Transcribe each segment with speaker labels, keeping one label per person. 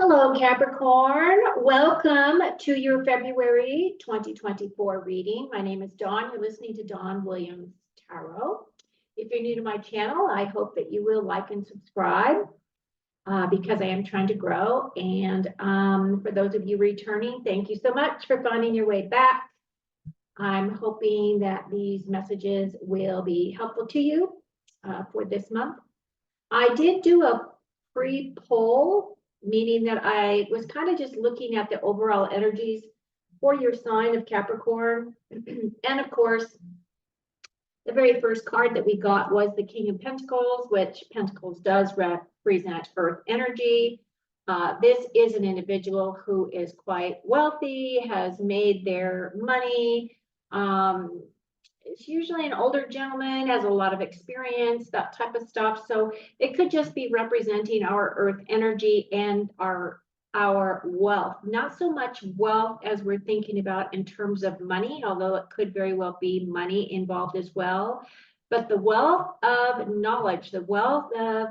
Speaker 1: Hello, Capricorn. Welcome to your February 2024 reading. My name is Dawn. You're listening to Dawn Williams Tarot. If you're new to my channel, I hope that you will like and subscribe because I am trying to grow. And for those of you returning, thank you so much for finding your way back. I'm hoping that these messages will be helpful to you for this month. I did do a pre-poll, meaning that I was kind of just looking at the overall energies for your sign of Capricorn. And of course, the very first card that we got was the King of Pentacles, which Pentacles does represent Earth energy. This is an individual who is quite wealthy, has made their money. It's usually an older gentleman, has a lot of experience, that type of stuff. So it could just be representing our Earth energy and our wealth. Not so much wealth as we're thinking about in terms of money, although it could very well be money involved as well. But the wealth of knowledge, the wealth of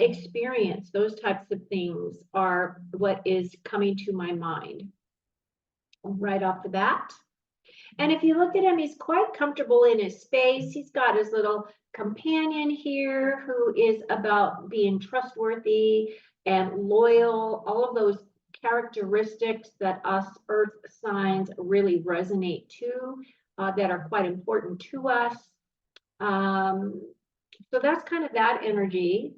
Speaker 1: experience, those types of things are what is coming to my mind right off the bat. And if you look at him, he's quite comfortable in his space. He's got his little companion here who is about being trustworthy and loyal, all of those characteristics that us Earth signs really resonate to, that are quite important to us. So that's kind of that energy.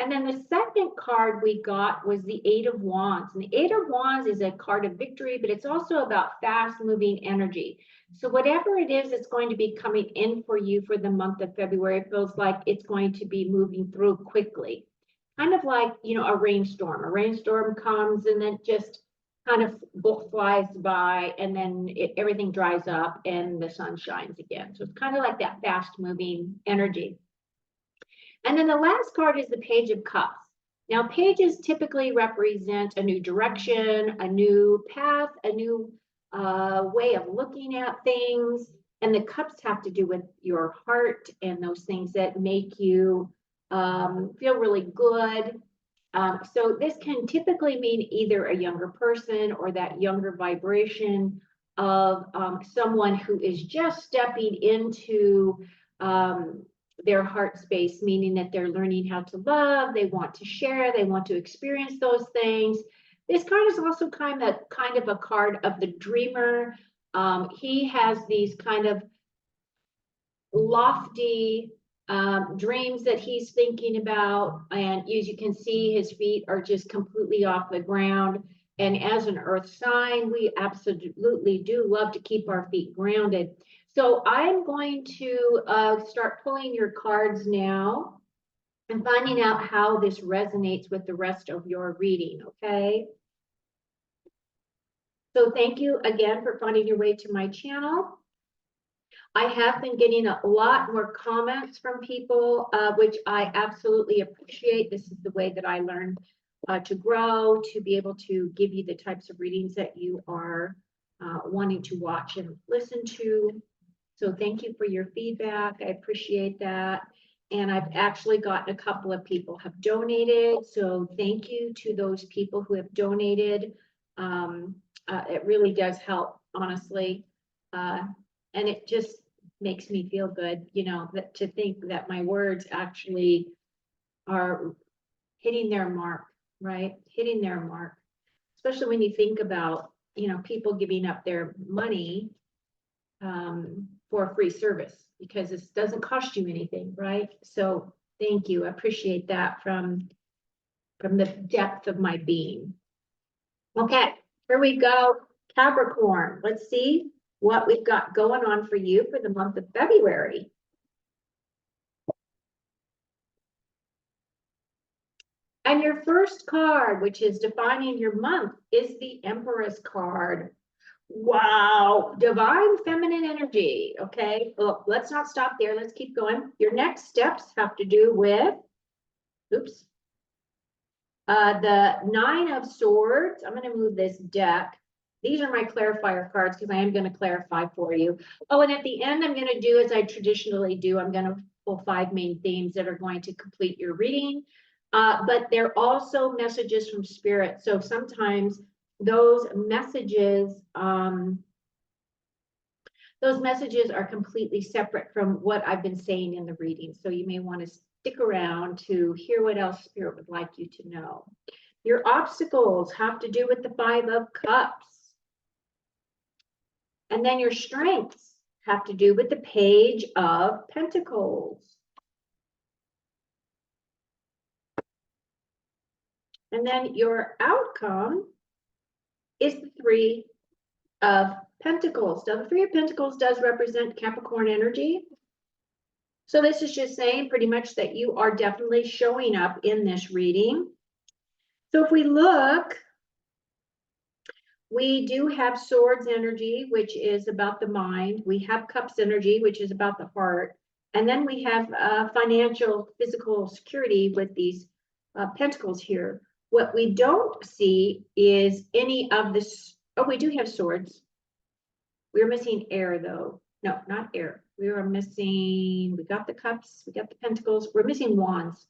Speaker 1: And then the second card we got was the Eight of Wands. And the Eight of Wands is a card of victory, but it's also about fast-moving energy. So whatever it is that's going to be coming in for you for the month of February, it feels like it's going to be moving through quickly. Kind of like, a rainstorm. A rainstorm comes and then just kind of flies by, and then everything dries up and the sun shines again. So it's kind of like that fast-moving energy. And then the last card is the Page of Cups. Now, pages typically represent a new direction, a new path, a new way of looking at things. And the cups have to do with your heart and those things that make you feel really good. So this can typically mean either a younger person or that younger vibration of someone who is just stepping into their heart space, meaning that they're learning how to love, they want to share, they want to experience those things. This card is also kind of a card of the dreamer. He has these kind of lofty dreams that he's thinking about, and as you can see, his feet are just completely off the ground. And as an earth sign, we absolutely do love to keep our feet grounded. So I'm going to start pulling your cards now and finding out how this resonates with the rest of your reading, okay? So thank you again for finding your way to my channel. I have been getting a lot more comments from people, which I absolutely appreciate. This is the way that I learn to grow, to be able to give you the types of readings that you are wanting to watch and listen to. So thank you for your feedback. I appreciate that. And I've actually gotten a couple of people have donated. So thank you to those people who have donated. It really does help, honestly. And it just makes me feel good, that to think that my words actually are hitting their mark, right? Hitting their mark, especially when you think about, people giving up their money for free service, because this doesn't cost you anything, right? So thank you. I appreciate that from the depth of my being. Okay, here we go. Capricorn, let's see what we've got going on for you for the month of February. And your first card, which is defining your month, is the Empress card. Wow, divine feminine energy. Okay, well, let's not stop there. Let's keep going. Your next steps have to do with, the Nine of Swords. I'm going to move this deck. These are my clarifier cards because I am going to clarify for you. Oh, and at the end, I'm going to do as I traditionally do. I'm going to pull 5 main themes that are going to complete your reading. but they're also messages from spirit. So sometimes those messages are completely separate from what I've been saying in the reading. So you may want to stick around to hear what else spirit would like you to know. Your obstacles have to do with the 5 of Cups. And then your strengths have to do with the Page of Pentacles. And then your outcome is the 3 of Pentacles. Now, the 3 of Pentacles does represent Capricorn energy. So this is just saying pretty much that you are definitely showing up in this reading. So if we look, we do have Swords energy, which is about the mind. We have Cups energy, which is about the heart. And then we have financial, physical security with these pentacles here. What we don't see is any of this. Oh, we do have Swords. We're missing air, though. No, not air. We got the Cups, we got the Pentacles. We're missing Wands.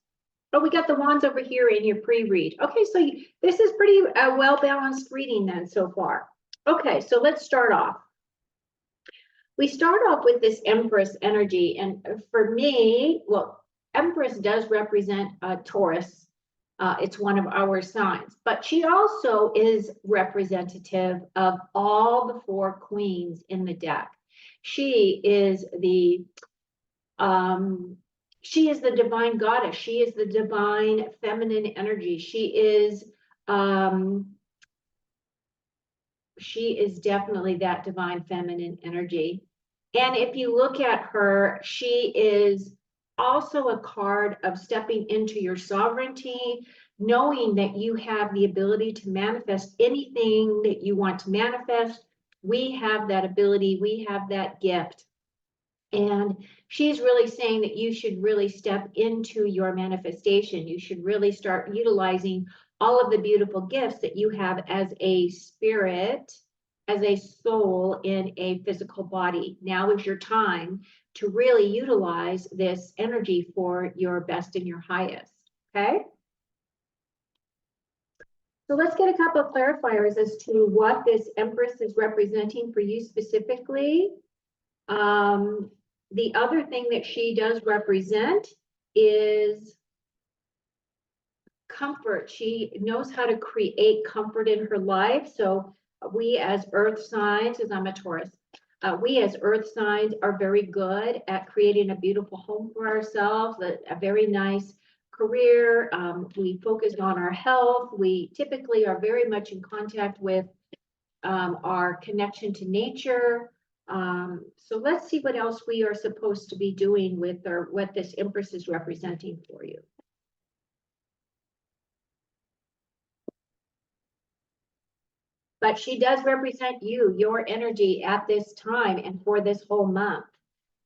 Speaker 1: Oh, we got the Wands over here in your pre-read. Okay, so this is pretty well-balanced reading then so far. Okay, so let's start off. We start off with this Empress energy. And for me, well, Empress does represent Taurus. It's one of our signs. But she also is representative of all the 4 queens in the deck. She is the divine goddess. She is the divine feminine energy. She is definitely that divine feminine energy. And if you look at her, she is also a card of stepping into your sovereignty, knowing that you have the ability to manifest anything that you want to manifest. We have that ability. We have that gift. And she's really saying that you should really step into your manifestation. You should really start utilizing all of the beautiful gifts that you have as a spirit, as a soul in a physical body. Now is your time to really utilize this energy for your best and your highest. Okay? So let's get a couple of clarifiers as to what this Empress is representing for you specifically. The other thing that she does represent is comfort. She knows how to create comfort in her life. So we as earth signs, as I'm a Taurus, we as earth signs are very good at creating a beautiful home for ourselves, a very nice career. We focus on our health. We typically are very much in contact with our connection to nature. So let's see what else we are supposed to be doing with what this Empress is representing for you. But she does represent you, your energy at this time and for this whole month.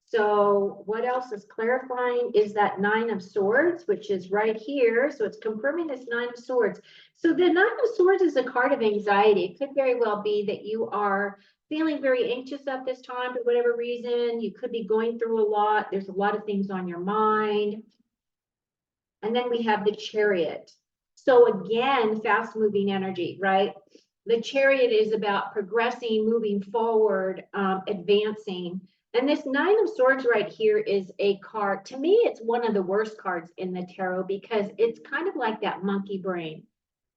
Speaker 1: So what else is clarifying is that 9 of Swords, which is right here. So it's confirming this 9 of Swords. So the 9 of Swords is a card of anxiety. It could very well be that you are feeling very anxious at this time for whatever reason. You could be going through a lot. There's a lot of things on your mind. And then we have the Chariot. So again, fast moving energy, right? The Chariot is about progressing, moving forward, advancing. And this 9 of Swords right here is a card. To me, it's one of the worst cards in the tarot because it's kind of like that monkey brain.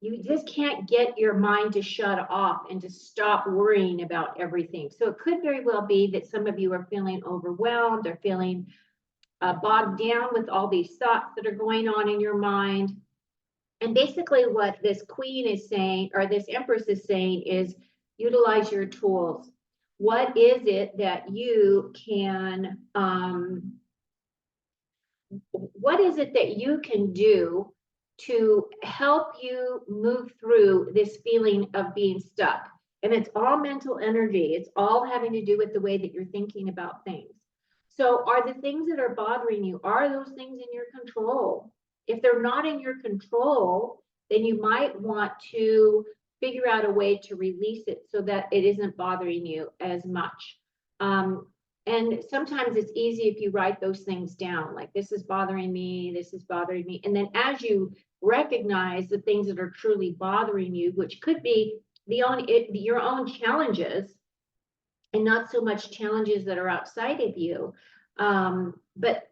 Speaker 1: You just can't get your mind to shut off and to stop worrying about everything. So it could very well be that some of you are feeling overwhelmed or feeling bogged down with all these thoughts that are going on in your mind. And basically what this Queen is saying, or this Empress is saying, is utilize your tools. What is it that you can, what is it that you can do to help you move through this feeling of being stuck? And it's all mental energy. It's all having to do with the way that you're thinking about things. So are the things that are bothering you, are those things in your control? If they're not in your control, then you might want to figure out a way to release it so that it isn't bothering you as much. And sometimes it's easy if you write those things down, like this is bothering me, this is bothering me. And then as you recognize the things that are truly bothering you, which could be your own challenges and not so much challenges that are outside of you. But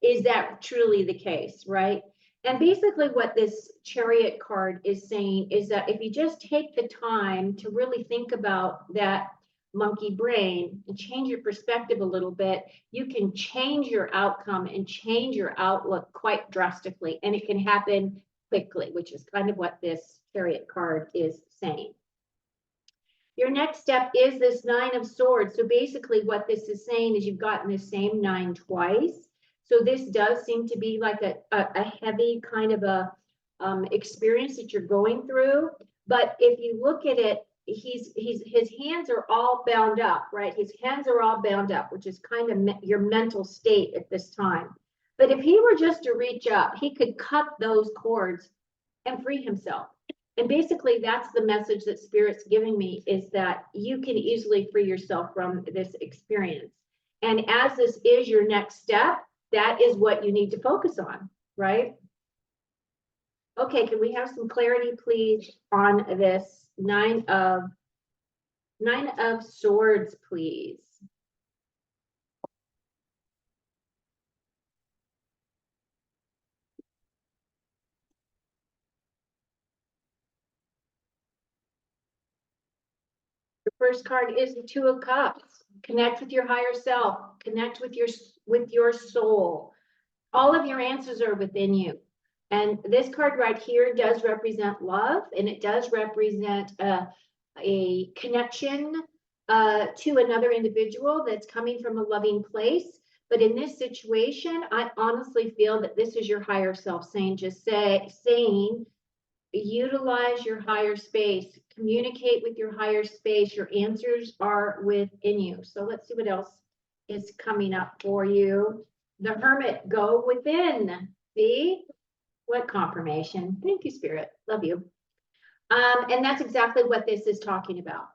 Speaker 1: is that truly the case, right? And basically what this Chariot card is saying is that if you just take the time to really think about that monkey brain and change your perspective a little bit, you can change your outcome and change your outlook quite drastically. And it can happen quickly, which is kind of what this Chariot card is saying. Your next step is this 9 of Swords. So basically what this is saying is you've gotten the same 9 twice. So this does seem to be like a heavy kind of a experience that you're going through. But if you look at it, his hands are all bound up, right? His hands are all bound up, which is kind of your mental state at this time. But if he were just to reach up, he could cut those cords and free himself. And basically that's the message that Spirit's giving me, is that you can easily free yourself from this experience. And as this is your next step, that is what you need to focus on, right? Okay, can we have some clarity, please, on this 9 of Swords, please? The first card is the 2 of Cups. Connect with your higher self. Connect with your soul. All of your answers are within you. And this card right here does represent love, and it does represent a connection to another individual that's coming from a loving place. But in this situation, I honestly feel that this is your higher self saying, utilize your higher space, communicate with your higher space. Your answers are within you. So let's see what else is coming up for you. The Hermit, go within. See? What confirmation. Thank you, Spirit. Love you. And that's exactly what this is talking about.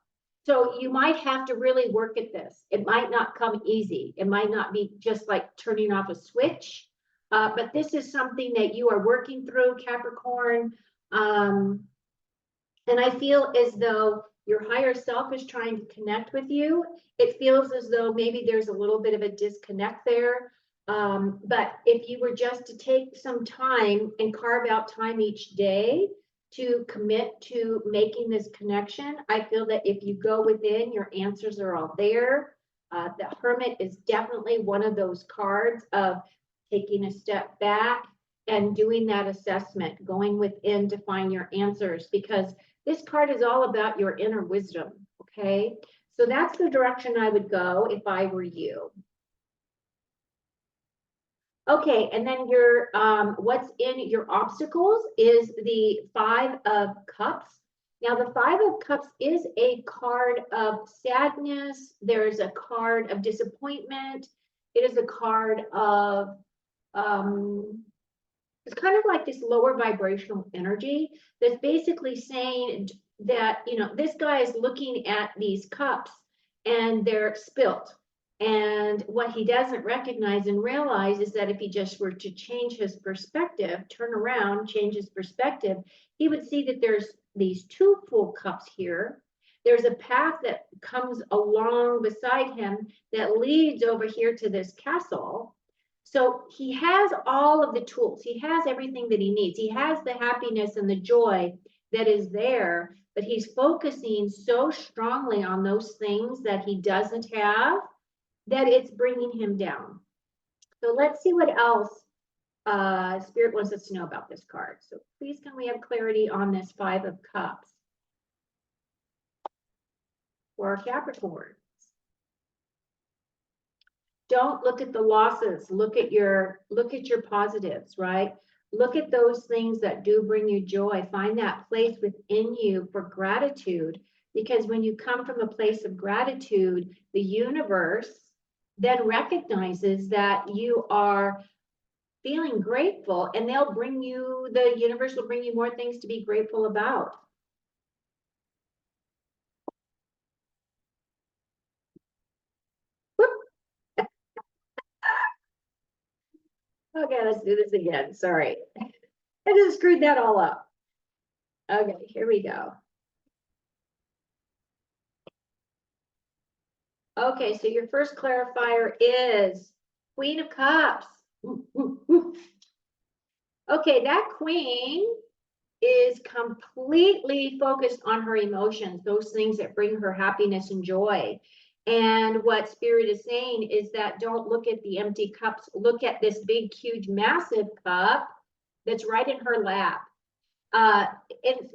Speaker 1: So you might have to really work at this. It might not come easy. It might not be just like turning off a switch. But this is something that you are working through, Capricorn. And I feel as though your higher self is trying to connect with you. It feels as though maybe there's a little bit of a disconnect there. But if you were just to take some time and carve out time each day to commit to making this connection, I feel that if you go within, your answers are all there. The Hermit is definitely one of those cards of taking a step back and doing that assessment, going within to find your answers, because this card is all about your inner wisdom, okay? So that's the direction I would go if I were you. Okay, and then your what's in your obstacles is the 5 of Cups. Now, the 5 of Cups is a card of sadness. There's a card of disappointment. It is a card of it's kind of like this lower vibrational energy that's basically saying that, you know, this guy is looking at these cups and they're spilt. And what he doesn't recognize and realize is that if he just were to change his perspective, turn around, change his perspective, he would see that there's these 2 full cups here. There's a path that comes along beside him that leads over here to this castle. So he has all of the tools. He has everything that he needs. He has the happiness and the joy that is there, but he's focusing so strongly on those things that he doesn't have that it's bringing him down. So let's see what else Spirit wants us to know about this card. So please, can we have clarity on this 5 of Cups for Capricorn? Don't look at the losses. Look at your positives, right? Look at those things that do bring you joy. Find that place within you for gratitude, because when you come from a place of gratitude, the universe then recognizes that you are feeling grateful, and the universe will bring you more things to be grateful about. Okay, let's do this again. Sorry. I just screwed that all up. Okay, here we go. Okay, so your first clarifier is Queen of Cups. Okay, that queen is completely focused on her emotions, those things that bring her happiness and joy. And what Spirit is saying is that don't look at the empty cups, look at this big, huge, massive cup that's right in her lap. And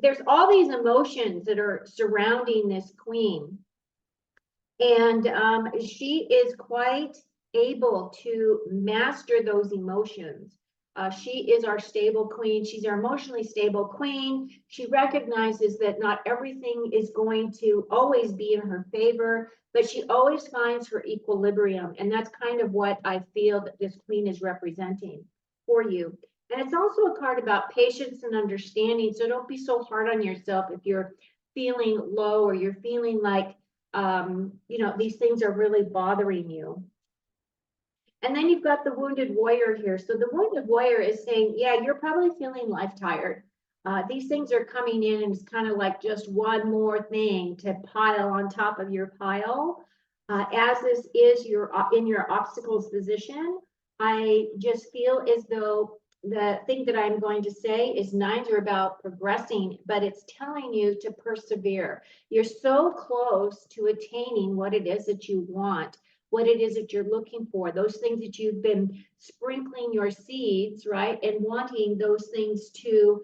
Speaker 1: there's all these emotions that are surrounding this queen. And she is quite able to master those emotions. She is our stable queen. She's our emotionally stable queen. She recognizes that not everything is going to always be in her favor, but she always finds her equilibrium. And that's kind of what I feel that this queen is representing for you. And it's also a card about patience and understanding. So don't be so hard on yourself if you're feeling low or you're feeling like, these things are really bothering you. And then you've got the wounded warrior here. So the wounded warrior is saying, yeah, you're probably feeling life tired. These things are coming in and it's kind of like just one more thing to pile on top of your pile. As this is in your obstacles position, I just feel as though the thing that I'm going to say is nines are about progressing, but it's telling you to persevere. You're so close to attaining what it is that you want, what it is that you're looking for, those things that you've been sprinkling your seeds, right? And wanting those things to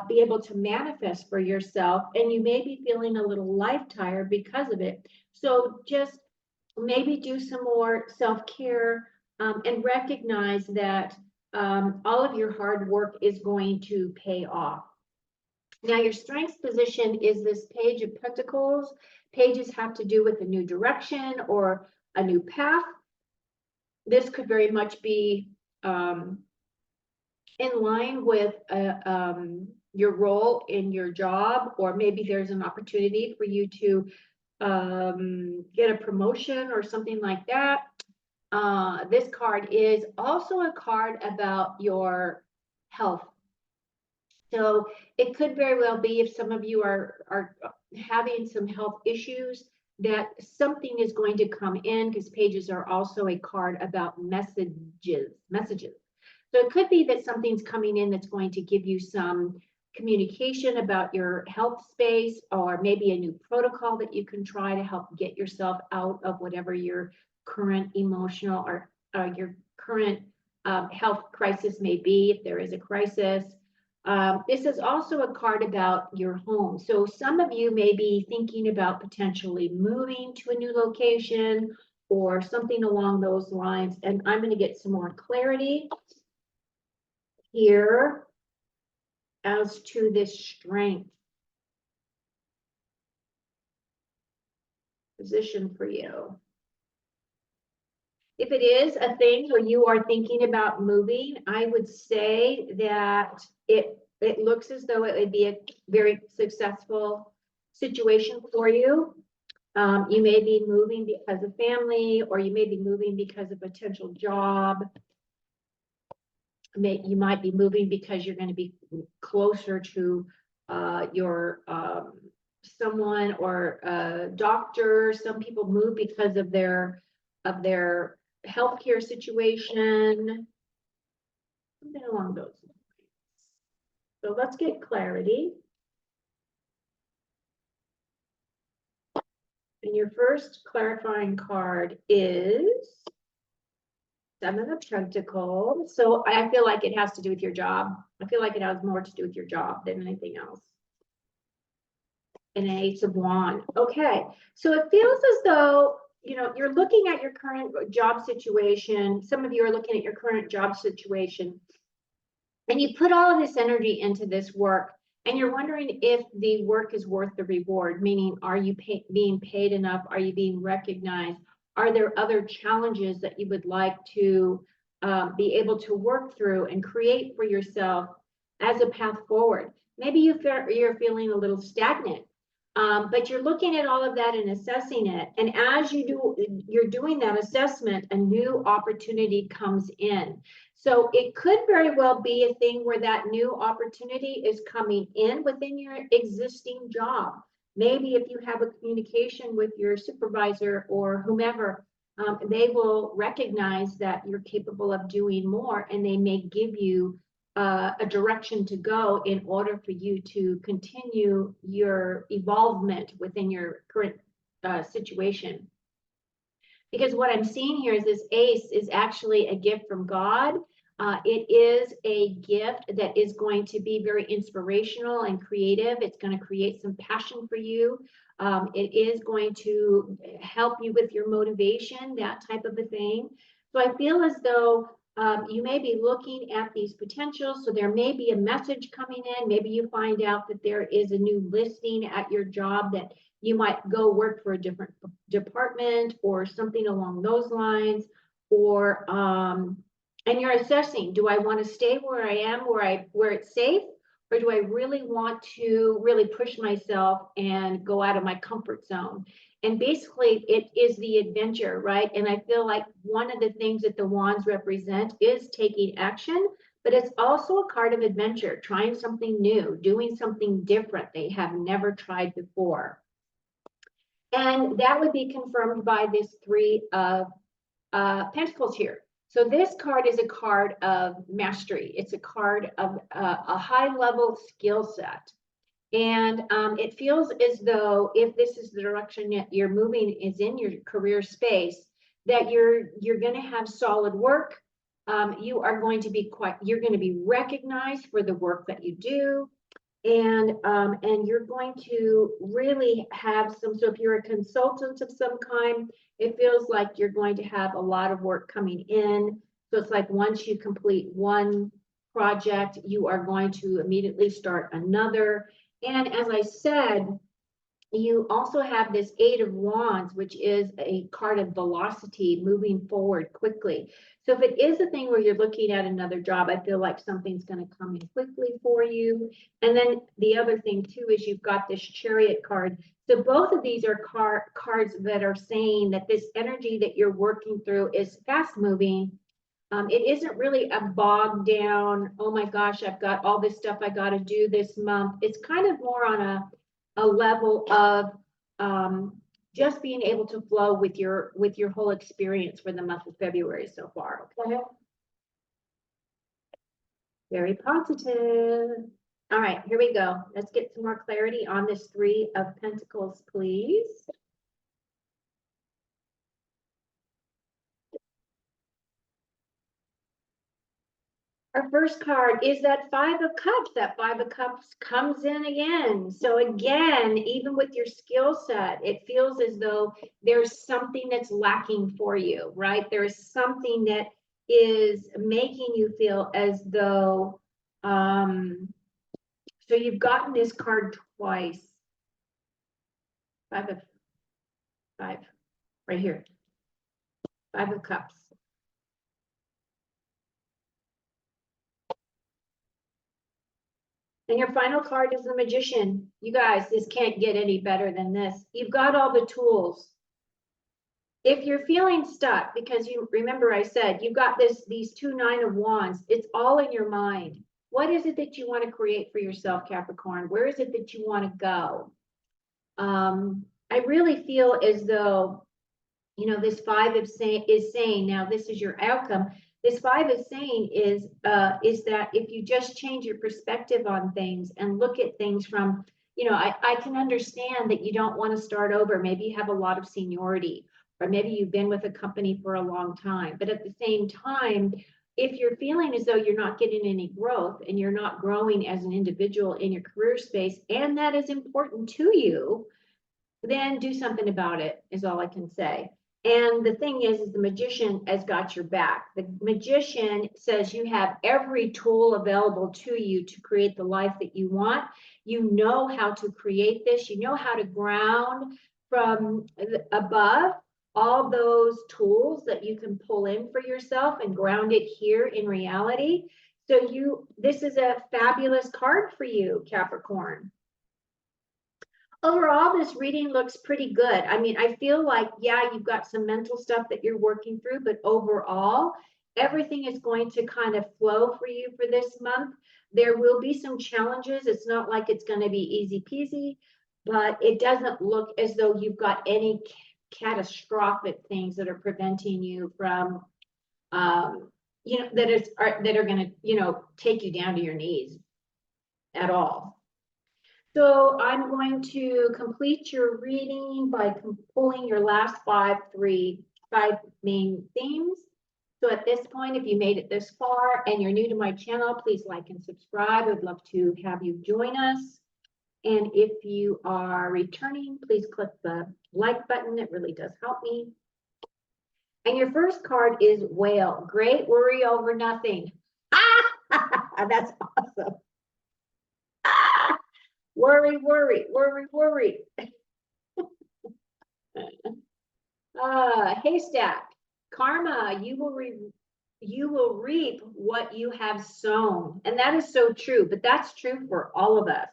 Speaker 1: be able to manifest for yourself. And you may be feeling a little life tired because of it. So just maybe do some more self-care and recognize that all of your hard work is going to pay off. Now, your strengths position is this Page of Pentacles. Pages have to do with a new direction or a new path. This could very much be in line with your role in your job, or maybe there's an opportunity for you to get a promotion or something like that. This card is also a card about your health. So it could very well be, if some of you are having some health issues, that something is going to come in, because pages are also a card about messages. So it could be that something's coming in that's going to give you some communication about your health space, or maybe a new protocol that you can try to help get yourself out of whatever your current emotional or your current health crisis may be, if there is a crisis. This is also a card about your home. So some of you may be thinking about potentially moving to a new location or something along those lines. And I'm going to get some more clarity here as to this strength position for you. If it is a thing where you are thinking about moving, I would say that it looks as though it would be a very successful situation for you. You may be moving because of family, or you may be moving because of potential job. You might be moving because you're going to be closer to your someone or a doctor. Some people move because of their healthcare situation, something along those lines. So let's get clarity. And your first clarifying card is Seven of Pentacles. So I feel like it has to do with your job. I feel like it has more to do with your job than anything else. And an Ace of Wands. Okay, so it feels as though you're looking at your current job situation. Some of you are looking at your current job situation, and you put all of this energy into this work, and you're wondering if the work is worth the reward, meaning, are you being paid enough? Are you being recognized? Are there other challenges that you would like to be able to work through and create for yourself as a path forward? Maybe you're feeling a little stagnant. But you're looking at all of that and assessing it. And as you're doing that assessment, a new opportunity comes in. So it could very well be a thing where that new opportunity is coming in within your existing job. Maybe if you have a communication with your supervisor or whomever, they will recognize that you're capable of doing more, and they may give you a direction to go in order for you to continue your evolvement within your current situation. Because what I'm seeing here is this ace is actually a gift from God. It is a gift that is going to be very inspirational and creative. It's going to create some passion for you. It is going to help you with your motivation, that type of a thing. So I feel as though you may be looking at these potentials. So there may be a message coming in. Maybe you find out that there is a new listing at your job that you might go work for a different department or something along those lines. Or and you're assessing, do I want to stay where I am, where it's safe, or do I really want to really push myself and go out of my comfort zone? And basically it is the adventure, right? And I feel like one of the things that the wands represent is taking action, but it's also a card of adventure, trying something new, doing something different they have never tried before. And that would be confirmed by this Three of Pentacles here. So this card is a card of mastery. It's a card of a high level skill set. And it feels as though if this is the direction that you're moving is in your career space, that you're going to have solid work. You are going to be you're going to be recognized for the work that you do. And you're going to really have some, so if you're a consultant of some kind, it feels like you're going to have a lot of work coming in. So it's like once you complete one project, you are going to immediately start another. And as I said, you also have this Eight of Wands, which is a card of velocity, moving forward quickly. So if it is a thing where you're looking at another job, I feel like something's going to come in quickly for you. And then the other thing too is you've got this Chariot card. So both of these are cards that are saying that this energy that you're working through is fast moving. It isn't really a bogged down, oh my gosh, I've got all this stuff I got to do this month. It's kind of more on a level of just being able to flow with your whole experience for the month of February so far. Okay. Very positive. All right, here we go. Let's get some more clarity on this Three of Pentacles, please. Our first card is that Five of Cups. That Five of Cups comes in again. So again, even with your skill set, it feels as though there's something that's lacking for you, right? There's something that is making you feel as though, so you've gotten this card twice. Five, right here. Five of Cups. And your final card is the Magician. You guys, this can't get any better than this. You've got all the tools. If you're feeling stuck, because you remember I said you've got these two Nine of Wands, it's all in your mind. What is it that you want to create for yourself, Capricorn? Where is it that you want to go? I really feel as though, you know, this Five is saying, now this is your outcome. This Five is saying is that if you just change your perspective on things and look at things from, you know, I can understand that you don't want to start over. Maybe you have a lot of seniority, or maybe you've been with a company for a long time. But at the same time, if you're feeling as though you're not getting any growth and you're not growing as an individual in your career space, and that is important to you, then do something about it, is all I can say. And the thing is the Magician has got your back. The Magician says you have every tool available to you to create the life that you want. You know how to create this. You know how to ground from above all those tools that you can pull in for yourself and ground it here in reality. So this is a fabulous card for you, Capricorn. Overall, this reading looks pretty good. I mean, I feel like, yeah, you've got some mental stuff that you're working through, but overall, everything is going to kind of flow for you for this month. There will be some challenges. It's not like it's going to be easy peasy, but it doesn't look as though you've got any catastrophic things that are preventing you from, that are going to, take you down to your knees at all. So I'm going to complete your reading by pulling your last five main themes. So at this point, if you made it this far and you're new to my channel, please like and subscribe. I'd love to have you join us. And if you are returning, please click the like button. It really does help me. And your first card is Whale. Great worry over nothing. Ah, that's awesome. Ah, worry, worry, worry, worry. Haystack. Karma, you will reap what you have sown. And that is so true, but that's true for all of us.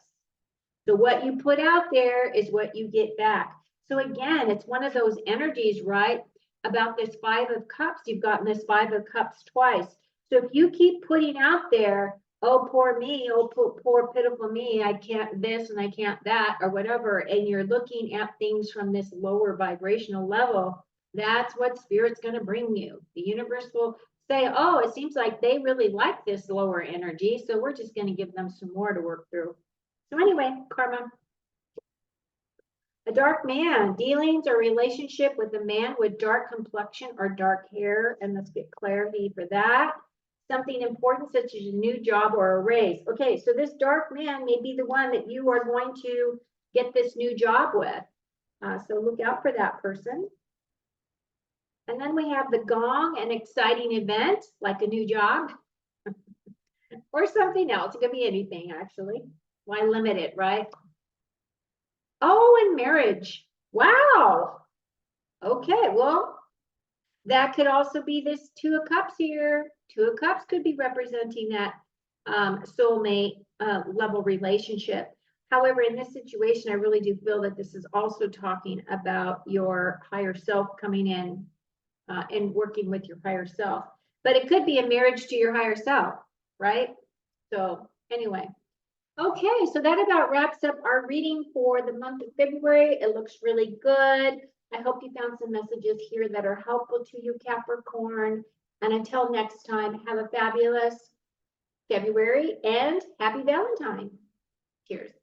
Speaker 1: So what you put out there is what you get back. So again, it's one of those energies, right? About this Five of Cups, you've gotten this Five of Cups twice. So if you keep putting out there, oh, poor me, oh, poor pitiful me, I can't this and I can't that or whatever, and you're looking at things from this lower vibrational level, that's what Spirit's going to bring you. The universe will say, oh, it seems like they really like this lower energy, so we're just going to give them some more to work through. So anyway, karma. A dark man, dealings or relationship with a man with dark complexion or dark hair, and let's get clarity for that. Something important such as a new job or a raise. Okay, so this dark man may be the one that you are going to get this new job with. So look out for that person. And then we have the gong, an exciting event like a new job or something else. It could be anything, actually. Why limit it, right? Oh, and marriage. Wow. Okay, well, that could also be this Two of Cups here. Two of Cups could be representing that soulmate level relationship. However, in this situation, I really do feel that this is also talking about your higher self coming in and working with your higher self. But it could be a marriage to your higher self, right? So anyway. Okay, so that about wraps up our reading for the month of February. It looks really good. I hope you found some messages here that are helpful to you, Capricorn. And until next time, have a fabulous February and happy Valentine. Cheers.